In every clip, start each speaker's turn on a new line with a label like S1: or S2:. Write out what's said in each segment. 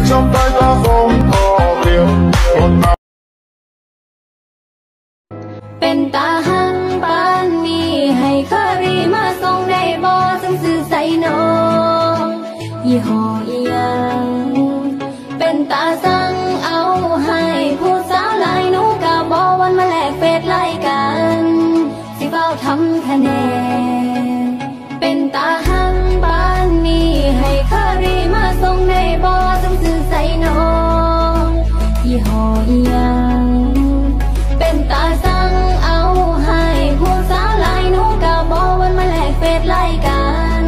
S1: trong tay ta không có điều còn nào.
S2: เป็นตาหังปานนี้ให้เคอรี่มาส่งได้บ่ซึ่งซื้อใส่น้องยี่ห้ออีหยังเป็นตาสั่งเอาให้ผู้สาวหลายหนูกะบ่วันมาแลกเฟซไล่กันสิเฝ้าทำคะแนนเป็นตาหังปานนี้ให้เคอรี่มาส่งได้บ่ซึ่งซื้อใส่น้องยี่ห้ออีหยังเป็นตาสั่งเอาให้ผู้สาวหลายหนูกะบ่วันมาแลกเฟซไล่กัน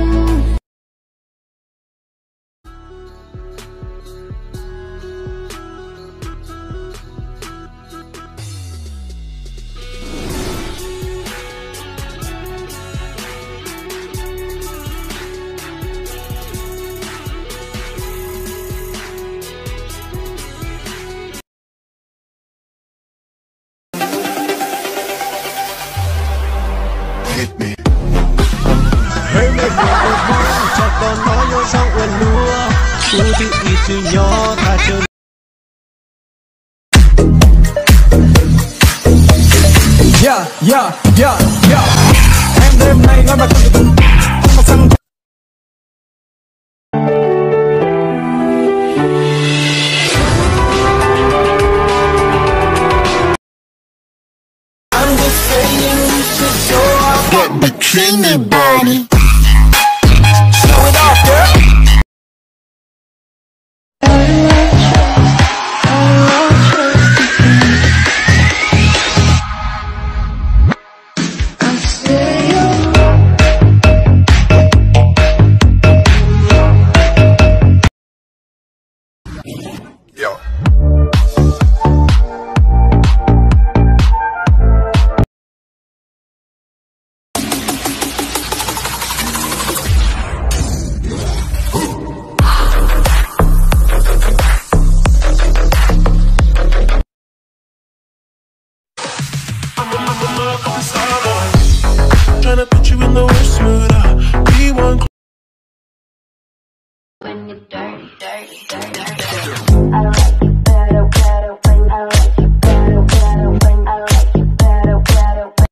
S3: Em đêm nay nói mà không mà sang I'm just saying you should show off that bikini body. Show it off, girl.
S4: Tryna put you in the worst mood. We want.
S2: When you're dirty, dirty, dirty, dirty. I like you better, better when I like you better, better when I like you better, better when.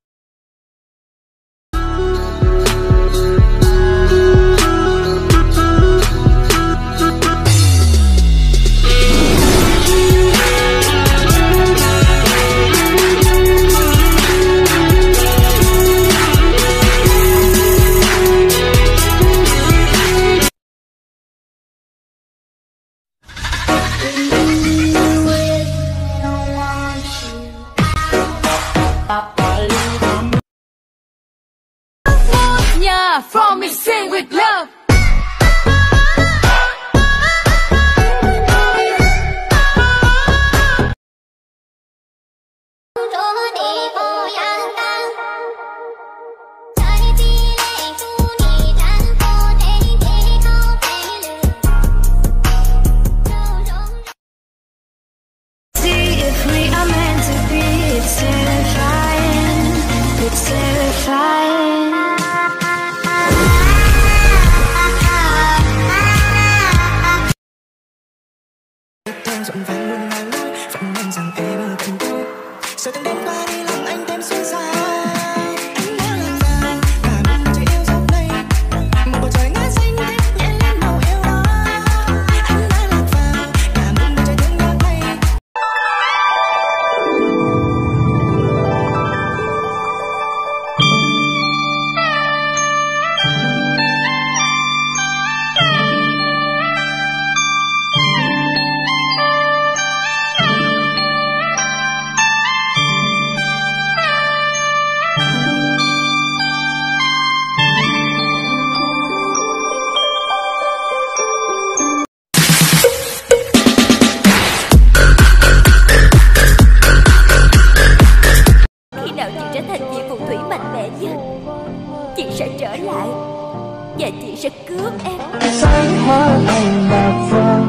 S2: From me sing with love. See if we are meant to be. It's terrifying. It's terrifying.
S5: Dọn vàng luôn là lối phận anh rằng em ở cùng tôi sợ từng đêm qua đi lòng anh thêm xôn xao anh đã lạc vào cả một trời yêu dấu đây một bầu trời ngát xanh thích nhẹ lên màu yêu đó anh đã lạc vào cả một bầu trời thương nhớ đây.
S2: Chị sẽ trở lại và chị sẽ cướp em.
S5: Sáng hoa anh bạc phơ